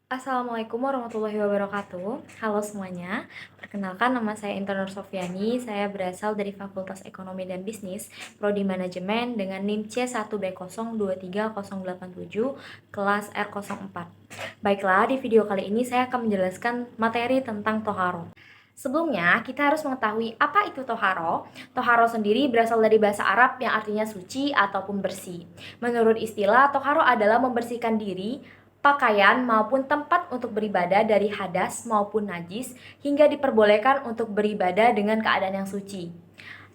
Assalamualaikum warahmatullahi wabarakatuh. Halo semuanya, perkenalkan nama saya Intan Nur Sofyani. Saya berasal dari Fakultas Ekonomi dan Bisnis, Prodi Manajemen dengan NIM C1B023087, kelas R04. Baiklah, di video kali ini saya akan menjelaskan materi tentang toharo. Sebelumnya, kita harus mengetahui apa itu toharo. Toharo sendiri berasal dari bahasa Arab yang artinya suci ataupun bersih. Menurut istilah, toharo adalah membersihkan diri, pakaian maupun tempat untuk beribadah dari hadas maupun najis hingga diperbolehkan untuk beribadah dengan keadaan yang suci.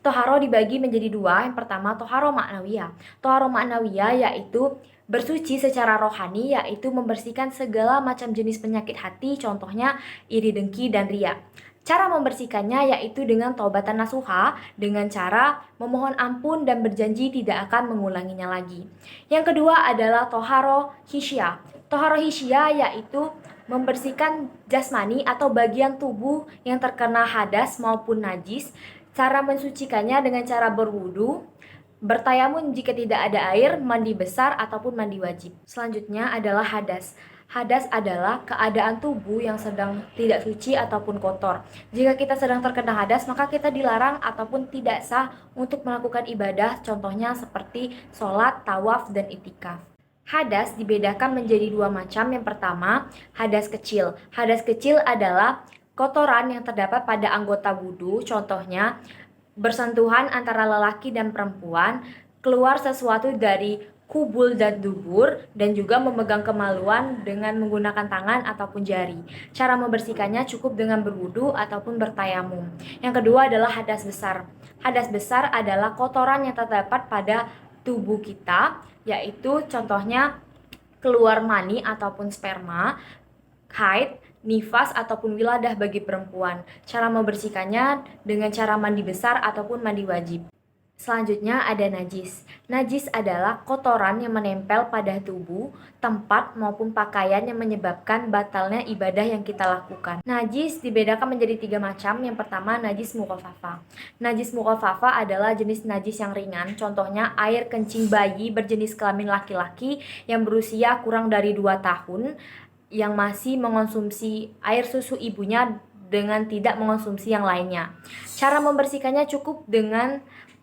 Toharo dibagi menjadi dua. Yang pertama, toharo maknawiyah. Toharo maknawiyah yaitu bersuci secara rohani, yaitu membersihkan segala macam jenis penyakit hati, contohnya iri, dengki, dan riya. Cara membersihkannya yaitu dengan taubatan nasuha, dengan cara memohon ampun dan berjanji tidak akan mengulanginya lagi. Yang kedua adalah toharo hisyah. Toharo hisyah yaitu membersihkan jasmani atau bagian tubuh yang terkena hadas maupun najis. Cara mensucikannya dengan cara berwudu, bertayamun jika tidak ada air, mandi besar ataupun mandi wajib. Selanjutnya adalah hadas. Hadas adalah keadaan tubuh yang sedang tidak suci ataupun kotor. Jika kita sedang terkena hadas, maka kita dilarang ataupun tidak sah untuk melakukan ibadah, contohnya seperti sholat, tawaf, dan itikaf. Hadas dibedakan menjadi dua macam. Yang pertama, hadas kecil. Hadas kecil adalah kotoran yang terdapat pada anggota wudhu, contohnya bersentuhan antara lelaki dan perempuan, keluar sesuatu dari kubul dan dubur, dan juga memegang kemaluan dengan menggunakan tangan ataupun jari. Cara membersihkannya cukup dengan berwudu ataupun bertayamum. Yang kedua adalah hadas besar. Hadas besar adalah kotoran yang terdapat pada tubuh kita, yaitu contohnya keluar mani ataupun sperma, haid, nifas ataupun wiladah bagi perempuan. Cara membersihkannya dengan cara mandi besar ataupun mandi wajib. Selanjutnya ada najis. Najis adalah kotoran yang menempel pada tubuh, tempat maupun pakaian yang menyebabkan batalnya ibadah yang kita lakukan. Najis dibedakan menjadi tiga macam. Yang pertama, najis mukhaffafah. Najis mukhaffafah adalah jenis najis yang ringan, contohnya air kencing bayi berjenis kelamin laki-laki yang berusia kurang dari 2 tahun yang masih mengonsumsi air susu ibunya dengan tidak mengonsumsi yang lainnya. Cara membersihkannya cukup dengan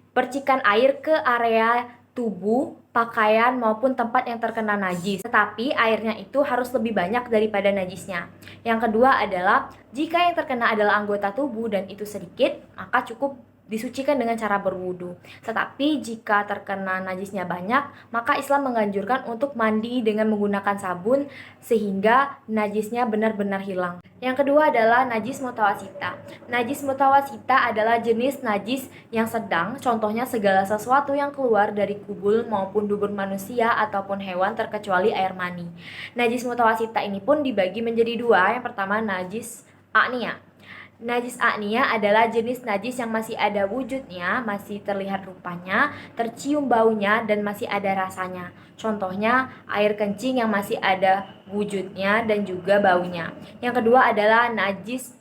percikan air ke area tubuh, pakaian maupun tempat yang terkena najis. Tetapi airnya itu harus lebih banyak daripada najisnya. Yang kedua adalah jika yang terkena adalah anggota tubuh dan itu sedikit, maka cukup disucikan dengan cara berwudu. Tetapi jika terkena najisnya banyak, maka Islam menganjurkan untuk mandi dengan menggunakan sabun sehingga najisnya benar-benar hilang. Yang kedua adalah najis mutawasita. Najis mutawasita adalah jenis najis yang sedang, contohnya segala sesuatu yang keluar dari kubul maupun dubur manusia ataupun hewan terkecuali air mani. Najis mutawasita ini pun dibagi menjadi dua. Yang pertama, najis a'niyah. Najis a'niyah adalah jenis najis yang masih ada wujudnya, masih terlihat rupanya, tercium baunya, dan masih ada rasanya. Contohnya air kencing yang masih ada wujudnya dan juga baunya. Yang kedua adalah najis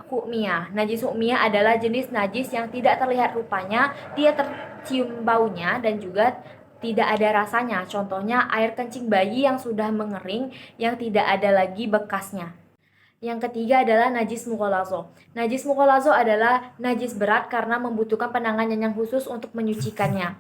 hukmiyah. Najis hukmiyah adalah jenis najis yang tidak terlihat rupanya, dia tercium baunya dan juga tidak ada rasanya. Contohnya air kencing bayi yang sudah mengering, yang tidak ada lagi bekasnya. Yang ketiga adalah najis mukhalazo. Najis mukhalazo adalah najis berat karena membutuhkan penanganan yang khusus untuk menyucikannya.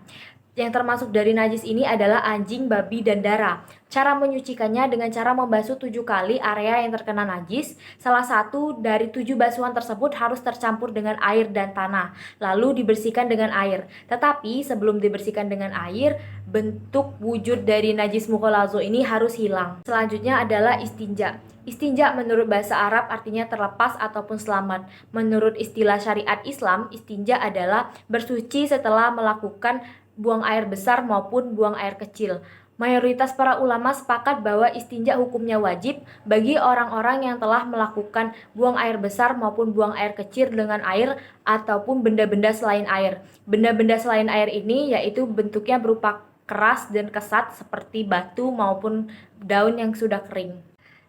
Yang termasuk dari najis ini adalah anjing, babi, dan darah. Cara menyucikannya dengan cara membasuh 7 kali area yang terkena najis. Salah satu dari 7 basuhan tersebut harus tercampur dengan air dan tanah, lalu dibersihkan dengan air. Tetapi sebelum dibersihkan dengan air, bentuk wujud dari najis mukhalazo ini harus hilang. Selanjutnya adalah istinja. Istinja menurut bahasa Arab artinya terlepas ataupun selamat. Menurut istilah syariat Islam, istinja adalah bersuci setelah melakukan buang air besar maupun buang air kecil. Mayoritas para ulama sepakat bahwa istinja hukumnya wajib bagi orang-orang yang telah melakukan buang air besar maupun buang air kecil dengan air ataupun benda-benda selain air. Benda-benda selain air ini yaitu bentuknya berupa keras dan kesat seperti batu maupun daun yang sudah kering.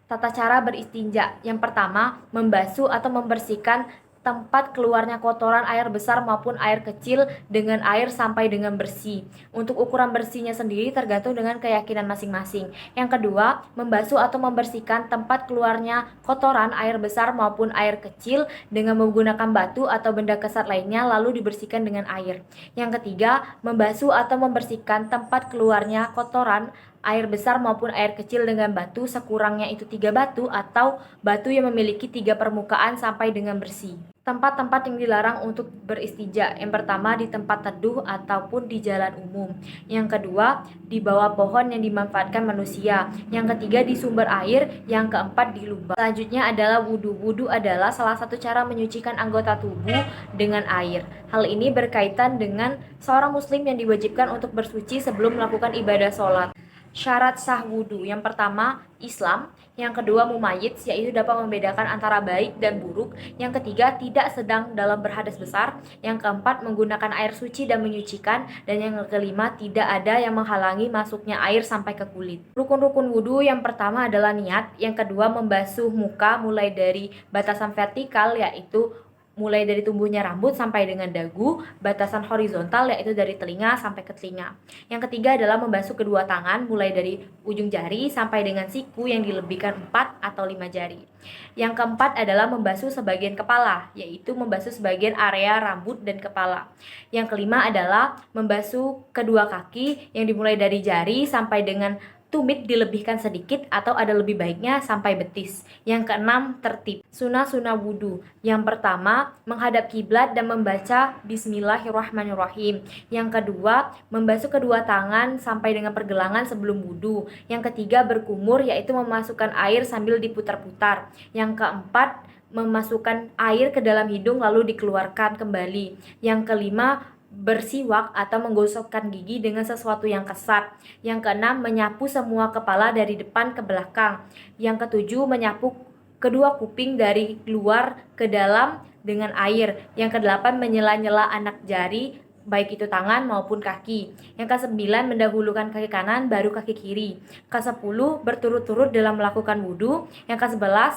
Tata cara beristinja. Yang pertama, membasuh atau membersihkan tempat keluarnya kotoran air besar maupun air kecil dengan air sampai dengan bersih. Untuk ukuran bersihnya sendiri tergantung dengan keyakinan masing-masing. Yang kedua, membasuh atau membersihkan tempat keluarnya kotoran air besar maupun air kecil dengan menggunakan batu atau benda kesat lainnya lalu dibersihkan dengan air. Yang ketiga, membasuh atau membersihkan tempat keluarnya kotoran air besar maupun air kecil dengan batu, sekurangnya itu 3 batu atau batu yang memiliki 3 permukaan sampai dengan bersih. Tempat-tempat yang dilarang untuk beristija. Yang pertama, di tempat teduh ataupun di jalan umum. Yang kedua, di bawah pohon yang dimanfaatkan manusia. Yang ketiga, di sumber air. Yang keempat, di lubang. Selanjutnya adalah wudhu. Wudhu adalah salah satu cara menyucikan anggota tubuh dengan air. Hal ini berkaitan dengan seorang muslim yang diwajibkan untuk bersuci sebelum melakukan ibadah sholat. Syarat sah wudhu. Yang pertama, Islam. Yang kedua, mumayyiz, yaitu dapat membedakan antara baik dan buruk. Yang ketiga, tidak sedang dalam berhadas besar. Yang keempat, menggunakan air suci dan menyucikan. Dan yang kelima, tidak ada yang menghalangi masuknya air sampai ke kulit. Rukun-rukun wudhu yang pertama adalah niat. Yang kedua, membasuh muka mulai dari batasan vertikal, yaitu mulai dari tumbuhnya rambut sampai dengan dagu, batasan horizontal yaitu dari telinga sampai ke telinga. Yang ketiga adalah membasuh kedua tangan mulai dari ujung jari sampai dengan siku yang dilebihkan 4 atau 5 jari. Yang keempat adalah membasuh sebagian kepala, yaitu membasuh sebagian area rambut dan kepala. Yang kelima adalah membasuh kedua kaki yang dimulai dari jari sampai dengan tumit dilebihkan sedikit atau ada lebih baiknya sampai betis. Yang keenam, tertib. Sunah-sunah wudhu. Yang pertama, menghadap kiblat dan membaca Bismillahirrahmanirrahim. Yang kedua, membasuh kedua tangan sampai dengan pergelangan sebelum wudhu. Yang ketiga, berkumur, yaitu memasukkan air sambil diputar-putar. Yang keempat, memasukkan air ke dalam hidung lalu dikeluarkan kembali. Yang kelima, bersiwak atau menggosokkan gigi dengan sesuatu yang kesat. Yang keenam, menyapu semua kepala dari depan ke belakang. Yang ketujuh, menyapu kedua kuping dari luar ke dalam dengan air. Yang kedelapan, menyela-nyela anak jari baik itu tangan maupun kaki. Yang ke-9, mendahulukan kaki kanan baru kaki kiri. Ke-10, berturut-turut dalam melakukan wudhu. Yang ke-11,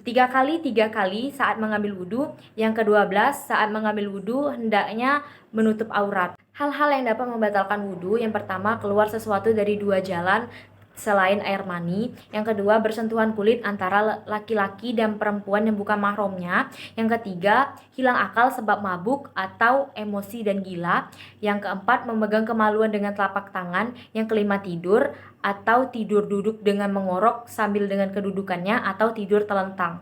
3 kali saat mengambil wudhu. Yang ke-12, saat mengambil wudhu hendaknya menutup aurat. Hal-hal yang dapat membatalkan wudhu. Yang pertama, keluar sesuatu dari 2 jalan selain air mani. Yang kedua, bersentuhan kulit antara laki-laki dan perempuan yang bukan mahramnya. Yang ketiga, hilang akal sebab mabuk atau emosi dan gila. Yang keempat, memegang kemaluan dengan telapak tangan. Yang kelima, tidur atau tidur duduk dengan mengorok sambil dengan kedudukannya atau tidur telentang.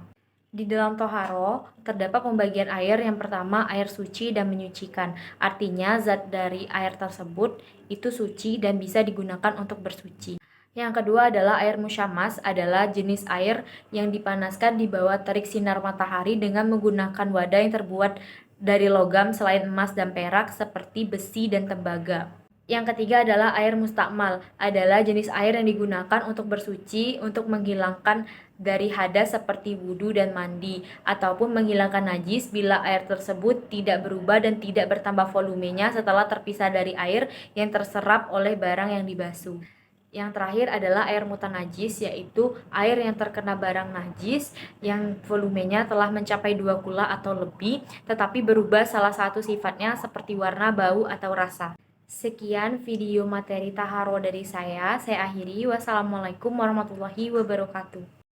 Di dalam toharo terdapat pembagian air. Yang pertama, air suci dan menyucikan. Artinya zat dari air tersebut itu suci dan bisa digunakan untuk bersuci. Yang kedua adalah air musyammas, adalah jenis air yang dipanaskan di bawah terik sinar matahari dengan menggunakan wadah yang terbuat dari logam selain emas dan perak seperti besi dan tembaga. Yang ketiga adalah air mustakmal, adalah jenis air yang digunakan untuk bersuci, untuk menghilangkan dari hadas seperti wudhu dan mandi, ataupun menghilangkan najis bila air tersebut tidak berubah dan tidak bertambah volumenya setelah terpisah dari air yang terserap oleh barang yang dibasuh. Yang terakhir adalah air mutanajis, yaitu air yang terkena barang najis yang volumenya telah mencapai 2 kula atau lebih, tetapi berubah salah satu sifatnya seperti warna, bau, atau rasa. Sekian video materi taharo dari saya akhiri. Wassalamualaikum warahmatullahi wabarakatuh.